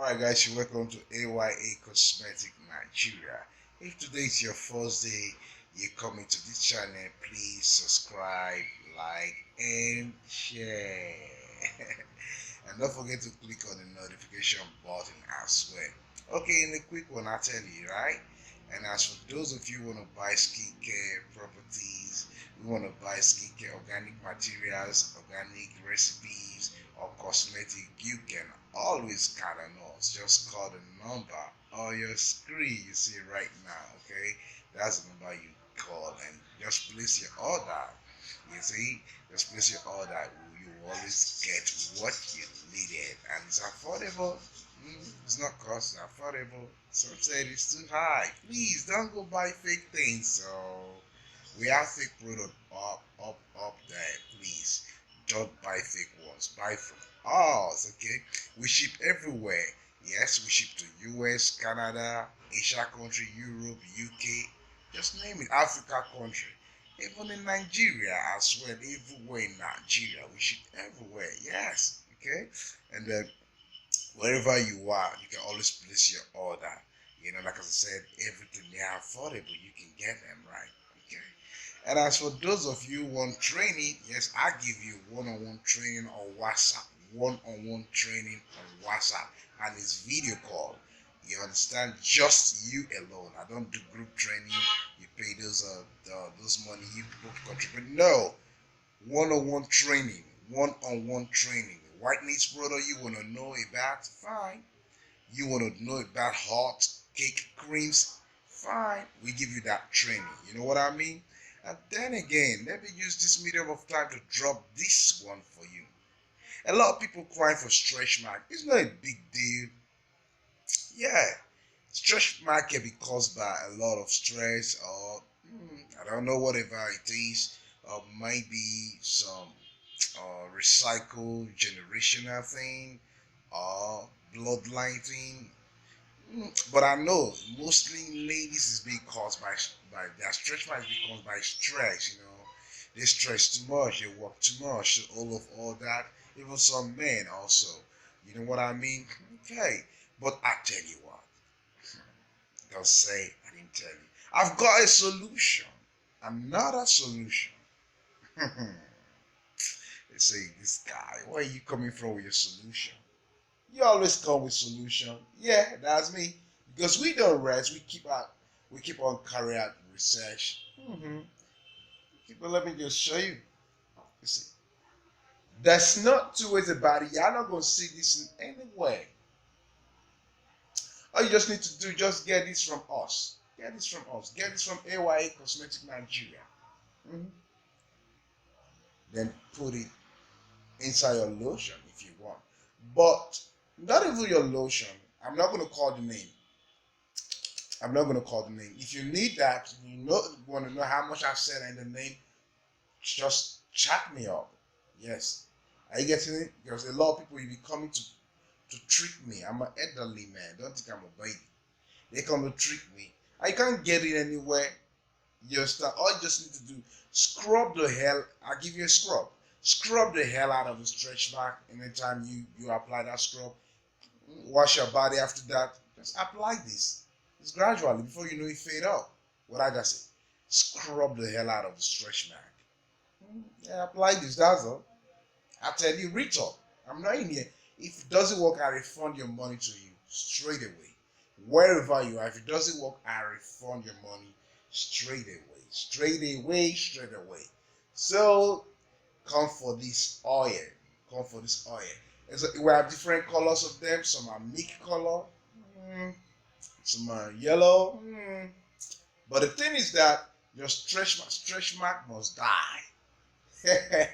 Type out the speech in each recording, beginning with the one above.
Alright guys, you're welcome to AYA Cosmetic Nigeria. If today is your first day, you're coming to this channel, please subscribe, like, and share. And don't forget to click on the notification button as well. Okay, in a quick one, I'll tell you, right? And as for those of you who want to buy skincare properties, we want to buy skincare, organic materials, organic recipes, or cosmetic, you can always count on us. Just call the number on your screen you see right now. Okay, that's the number you call and just place your order. You see, just place your order. You always get what you needed, and it's affordable. It's not cost affordable. Some said it's too high. Please don't go buy fake things. So we have fake product up there. Please don't buy fake ones. Buy from us. Okay, we ship everywhere. Yes, we ship to US, Canada, Asia country, Europe, UK, just name it, Africa country, even in Nigeria as well. Everywhere in Nigeria, we ship everywhere. Yes, okay, and then wherever you are, you can always place your order. You know, like I said, everything they are affordable. You can get them, right. Okay. And as for those of you who want training, yes, I give you one-on-one training on WhatsApp. One-on-one training on WhatsApp, and it's video call. You understand? Just you alone. I don't do group training. You pay those money. You people contribute. No, one-on-one training. One-on-one training. White needs product you want to know about? Fine. You want to know about hot cake creams? Fine. We give you that training. You know what I mean? And then again, let me use this medium of time to drop this one for you. A lot of people cry for stretch mark. It's not a big deal. Yeah, stretch mark can be caused by a lot of stress or I don't know, whatever it is, or maybe some recycle generational thing or bloodline thing. But I know mostly ladies is being caused by their stretch marks being caused by stress. You know, they stress too much, they work too much, all that. Even some men also. You know what I mean? Okay, but I tell you what, don't say I didn't tell you. I've got a solution. Another solution. They say, this guy, where are you coming from with your solution? You always come with solution. Yeah, that's me. Because we don't rest. We keep on carrying out research. Let me just show you. You see, there's not two ways about it. You're not gonna see this in any way. All you just need to do, just get this from us. Get this from us. Get this from AYA Cosmetic Nigeria. Then put it inside your lotion if you want. But not even your lotion. I'm not going to call the name. I'm not going to call the name. If you need that, you want to know how much I said in the name, just chat me up. Yes. Are you getting it? Because a lot of people will be coming to trick me. I'm an elderly man. Don't think I'm a baby. They come to trick me. I can't get it anywhere. All you just need to do, scrub the hell. I'll give you a scrub. Scrub the hell out of the stretch mark anytime you apply that scrub. Wash your body after that. Just apply this. It's gradually, before you know it fade out. What I just said. Scrub the hell out of the stretch mark. Yeah, apply this, that's all. I tell you, reach up. I'm not in here. If it doesn't work, I refund your money to you straight away. Wherever you are, if it doesn't work, I refund your money straight away. Straight away. So come for this oil. Come for this oil. We have different colors of them. Some are milk color. Some are yellow. But the thing is that your stretch mark must die.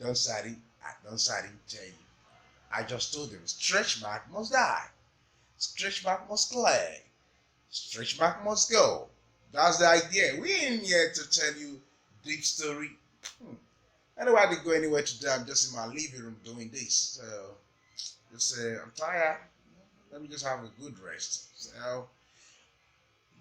Don't say I didn't tell you. I just told them stretch mark must die. Stretch mark must clear. Stretch mark must go. That's the idea. We ain't here to tell you deep story. Anyway, I didn't go anywhere today. I'm just in my living room doing this. So, just say, I'm tired. Let me just have a good rest. So,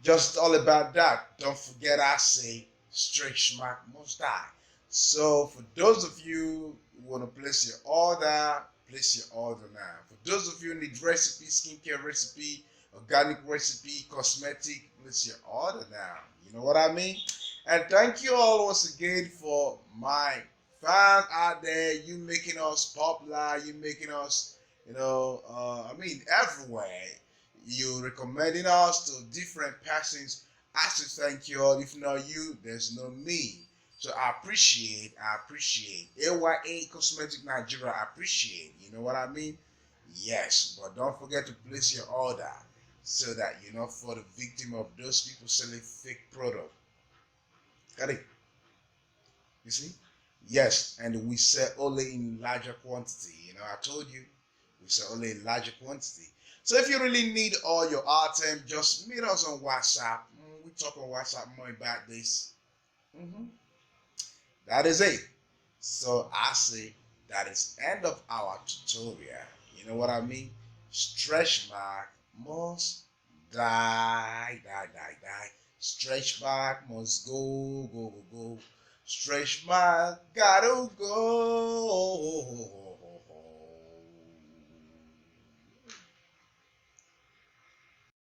just all about that. Don't forget I say stretch mark must die. So, for those of you who want to place your order, place your order now. For those of you who need recipe, skincare recipe, organic recipe, cosmetic, place your order now. You know what I mean? And thank you all once again for my fans out there. You making us popular. You making us, everywhere. You recommending us to different persons. I should thank you all. If not you, there's no me. So I appreciate AYA Cosmetic Nigeria. I appreciate. You know what I mean? Yes, but don't forget to place your order so that you're not for the victim of those people selling fake product. Got it? You see? Yes, and we sell only in larger quantity. I told you we sell only in larger quantity. So if you really need all your item, just meet us on WhatsApp. We talk on WhatsApp more about this. hmm That is it. So I say that is end of our tutorial. You know what I mean? Stretch mark must die. Stretch mark must go. Stretch mark gotta go.